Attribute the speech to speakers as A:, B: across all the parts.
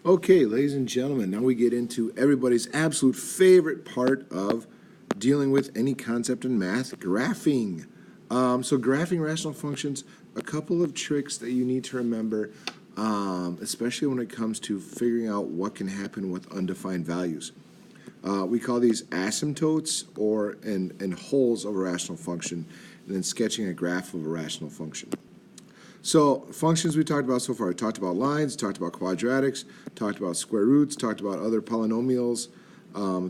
A: Okay, ladies and gentlemen, now we get into everybody's absolute favorite part of dealing with any concept in math, graphing. So graphing rational functions, a couple of tricks that you need to remember, especially when it comes to figuring out what can happen with undefined values. We call these asymptotes and holes of a rational function, and then sketching a graph of a rational function. So functions we talked about so far. We talked about lines, talked about quadratics, talked about square roots, talked about other polynomials,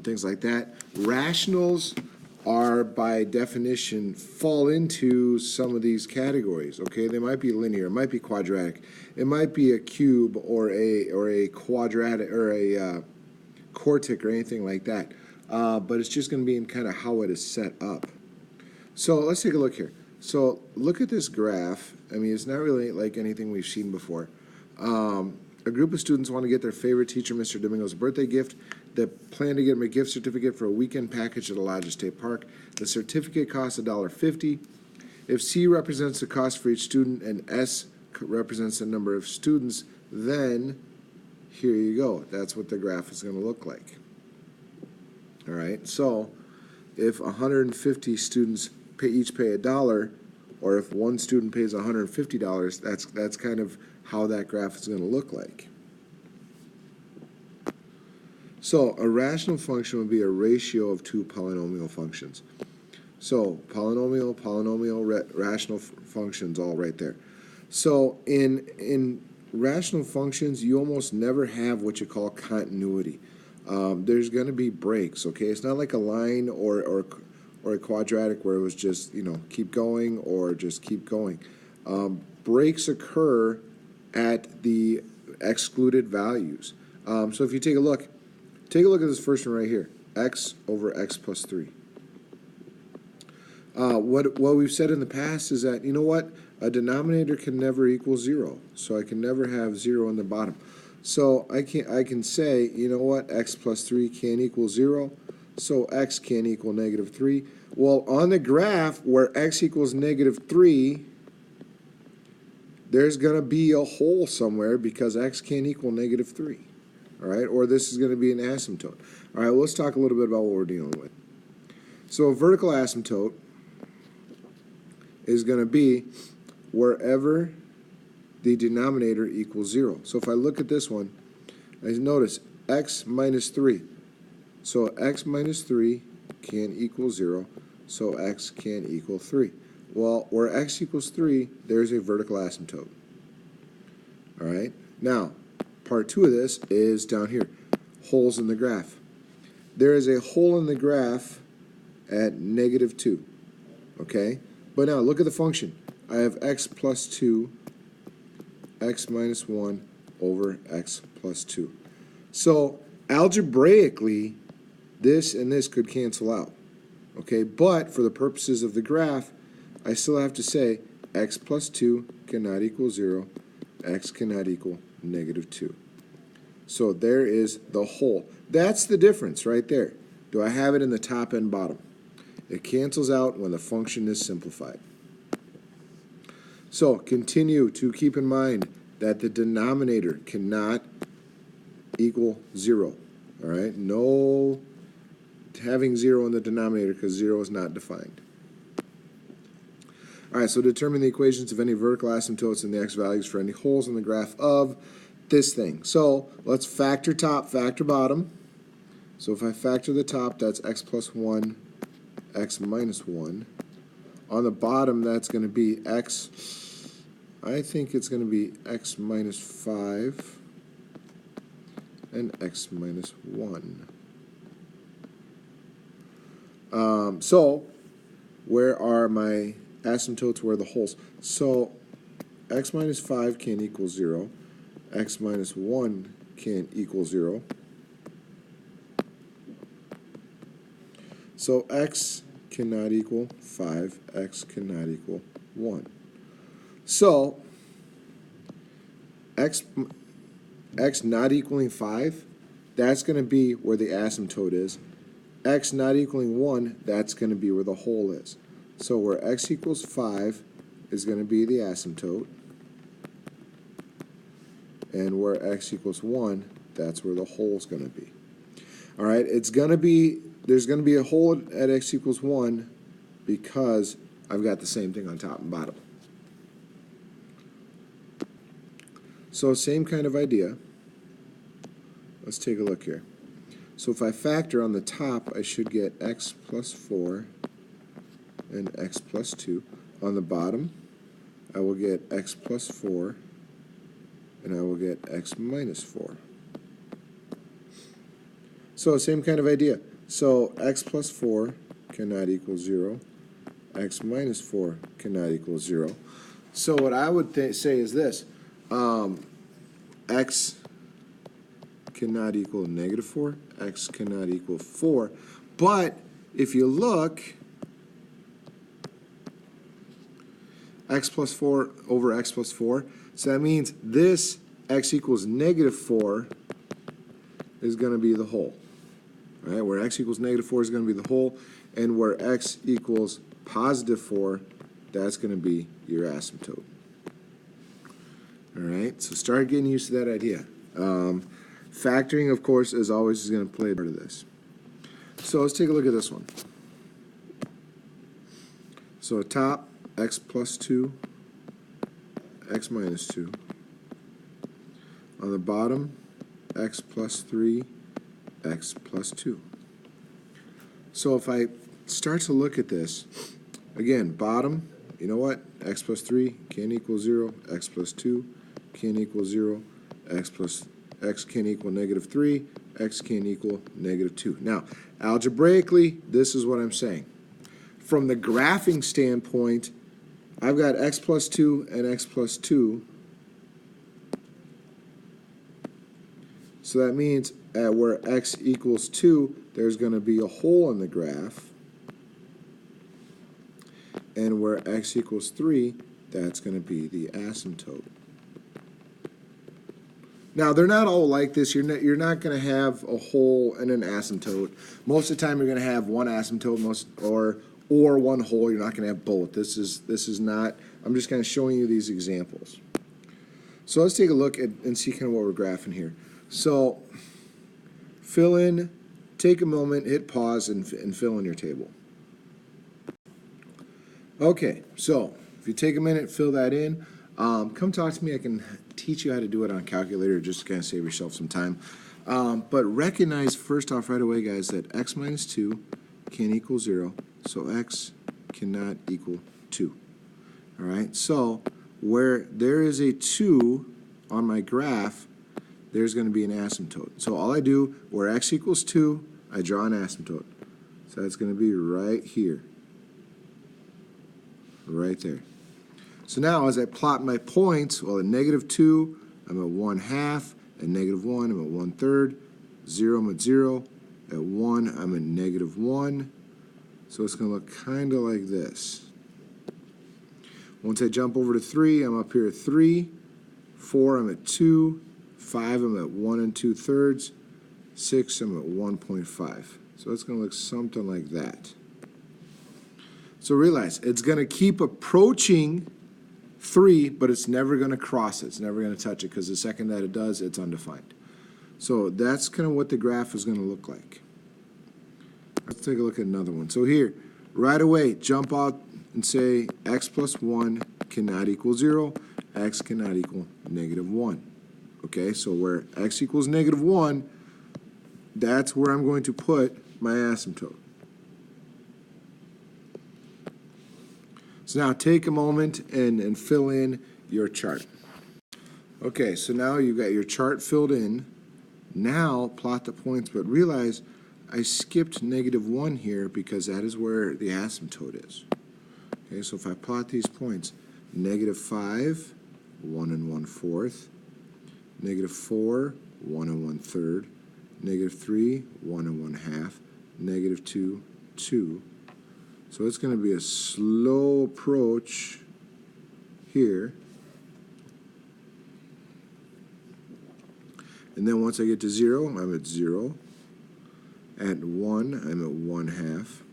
A: things like that. Rationals are, by definition, fall into some of these categories. Okay, they might be linear, it might be quadratic, it might be a cube or a quadratic or a quartic or anything like that. But it's just going to be in kind of how it is set up. So let's take a look here. So look at this graph. I mean, it's not really like anything we've seen before. A group of students want to get their favorite teacher, Mr. Domingo's birthday gift. They plan to get him a gift certificate for a weekend package at Alg2B State Park. The certificate costs $1.50. If C represents the cost for each student and S represents the number of students, then here you go. That's what the graph is going to look like. All right, so if 150 students each pay $1, or if one student pays $150, that's kind of how that graph is going to look like. So a rational function would be a ratio of two polynomial functions. So polynomial, rational functions, all right there. So in rational functions, you almost never have what you call continuity. There's going to be breaks. Okay, it's not like a line or a quadratic where it was just, keep going or just keep going. Breaks occur at the excluded values. So if you take a look at this first one right here, x over x plus 3. What we've said in the past is that, a denominator can never equal 0. So I can never have 0 in the bottom. So I can say, x plus 3 can't equal 0. So x can't equal negative 3. Well, on the graph where x equals negative 3, there's going to be a hole somewhere because x can't equal negative 3. All right, or this is going to be an asymptote. All right, well, let's talk a little bit about what we're dealing with. So a vertical asymptote is going to be wherever the denominator equals 0. So if I look at this one, I notice x minus 3. So x minus 3 can't equal 0, so x can't equal 3. Well, where x equals 3, there's a vertical asymptote. All right? Now, part 2 of this is down here, holes in the graph. There is a hole in the graph at negative 2. Okay? But now, look at the function. I have x plus 2, x minus 1 over x plus 2. So, algebraically, this and this could cancel out, okay? But for the purposes of the graph, I still have to say x plus 2 cannot equal 0, x cannot equal negative 2. So there is the hole. That's the difference right there. Do I have it in the top and bottom? It cancels out when the function is simplified. So continue to keep in mind that the denominator cannot equal 0, all right? No having 0 in the denominator because 0 is not defined. All right, so determine the equations of any vertical asymptotes and the x values for any holes in the graph of this thing. So let's factor top, factor bottom. So if I factor the top, that's x plus 1, x minus 1. On the bottom, that's going to be x, I think it's going to be x minus 5 and x minus 1. So where are my asymptotes? Where are the holes? So x minus 5 can't equal 0. X minus 1 can't equal 0. So x cannot equal 5. X cannot equal 1. So x not equaling 5, that's going to be where the asymptote is. X not equaling 1, that's going to be where the hole is. So where x equals 5 is going to be the asymptote. And where x equals 1, that's where the hole is going to be. All right, there's going to be a hole at x equals 1 because I've got the same thing on top and bottom. So same kind of idea. Let's take a look here. So if I factor on the top, I should get x plus 4 and x plus 2. On the bottom, I will get x plus 4 and I will get x minus 4. So same kind of idea. So x plus 4 cannot equal 0. X minus 4 cannot equal 0. So what I would say is this. X cannot equal negative 4. X cannot equal 4. But if you look, x plus 4 over x plus 4, so that means this x equals negative 4 is going to be the whole. All right, where x equals negative 4 is going to be the whole, and where x equals positive 4, that's going to be your asymptote. All right, so start getting used to that idea. Factoring, of course, as always, is going to play a part of this. So let's take a look at this one. So top, x plus 2, x minus 2. On the bottom, x plus 3, x plus 2. So if I start to look at this, again, bottom, you know what? X plus 3 can't equal 0. X plus 2 can't equal 0. X can't equal negative 3. X can't equal negative 2. Now, algebraically, this is what I'm saying. From the graphing standpoint, I've got x plus 2 and x plus 2. So that means at where x equals 2, there's going to be a hole in the graph. And where x equals 3, that's going to be the asymptote. Now, they're not all like this. You're not going to have a hole and an asymptote. Most of the time, you're going to have one asymptote or one hole. You're not going to have both. This is not. I'm just kind of showing you these examples. So let's take a look at and see kind of what we're graphing here. So fill in, take a moment, hit pause, and fill in your table. Okay, so if you take a minute, fill that in. Come talk to me. I can teach you how to do it on a calculator just to kind of save yourself some time. But recognize first off right away, guys, that x minus 2 can't equal 0. So x cannot equal 2. All right, so where there is a 2 on my graph, there's going to be an asymptote. So all I do, where x equals 2, I draw an asymptote. So that's going to be right here. Right there. So now as I plot my points, well, at negative 2, I'm at 1/2. At negative 1, I'm at 1/3. 0, I'm at 0. At 1, I'm at negative 1. So it's going to look kind of like this. Once I jump over to 3, I'm up here at 3. 4, I'm at 2. 5, I'm at 1 2/3. 6, I'm at 1.5. So it's going to look something like that. So realize, it's going to keep approaching 3, but it's never going to cross it. It's never going to touch it because the second that it does, it's undefined. So that's kind of what the graph is going to look like. Let's take a look at another one. So here, right away, jump out and say x plus 1 cannot equal 0. X cannot equal negative 1. Okay, so where x equals negative 1, that's where I'm going to put my asymptote. So now take a moment and fill in your chart. Okay, so now you've got your chart filled in. Now plot the points, but realize I skipped negative 1 here because that is where the asymptote is. Okay, so if I plot these points, negative 5, 1 1/4, negative 4, 1 1/3, negative 3, 1 1/2, negative 2, 2. So it's going to be a slow approach here. And then once I get to 0, I'm at 0. At 1, I'm at 1/2.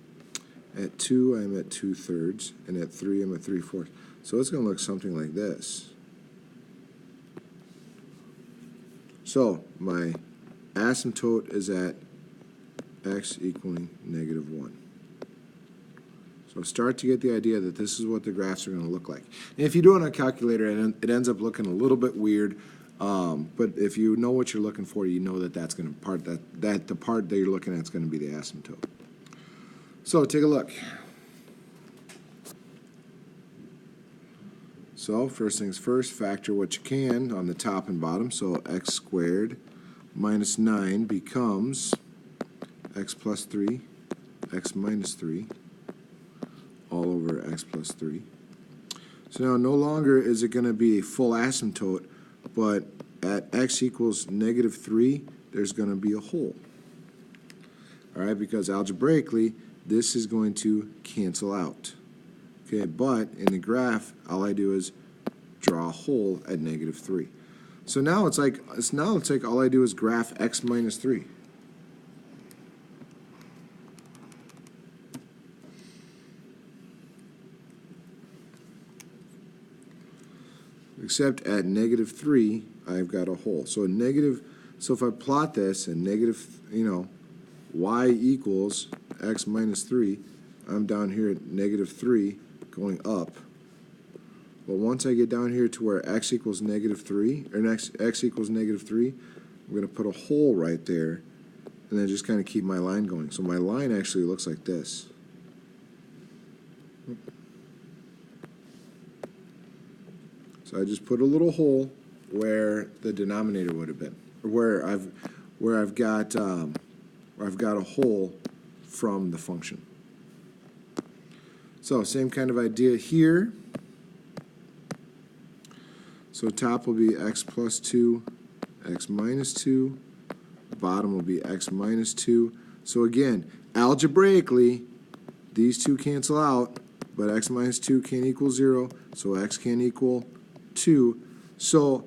A: At 2, I'm at 2/3. And at 3, I'm at 3/4. So it's going to look something like this. So my asymptote is at x equaling -1. So start to get the idea that this is what the graphs are going to look like. And if you do it on a calculator, it ends up looking a little bit weird. But if you know what you're looking for, you know that that's going to the part that you're looking at is going to be the asymptote. So take a look. So first things first, factor what you can on the top and bottom. So x squared minus 9 becomes x plus 3, x minus 3, all over x plus 3. So now no longer is it going to be a full asymptote, but at x equals -3, there's going to be a hole. All right, because algebraically, this is going to cancel out. Okay, but in the graph, all I do is draw a hole at -3. So now it's like all I do is graph x minus 3. Except at -3, I've got a hole. So if I plot this and y equals x minus 3, I'm down here at -3 going up. But once I get down here to where x equals -3, or x equals -3, I'm going to put a hole right there and then just kind of keep my line going. So my line actually looks like this. So I just put a little hole where the denominator would have been, or where I've got a hole from the function. So same kind of idea here. So top will be x plus 2, x minus 2. Bottom will be x minus 2. So again, algebraically, these two cancel out, but x minus 2 can't equal 0, so x can't equal 2. So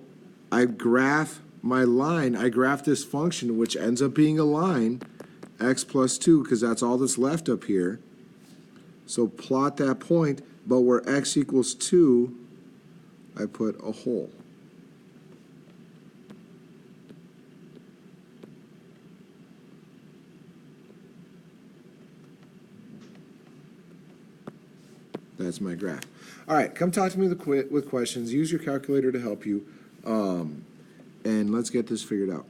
A: I graph my line, I graph this function, which ends up being a line, x plus 2, because that's all that's left up here. So plot that point, but where x equals 2, I put a hole. That's my graph. All right, come talk to me with questions. Use your calculator to help you, and let's get this figured out.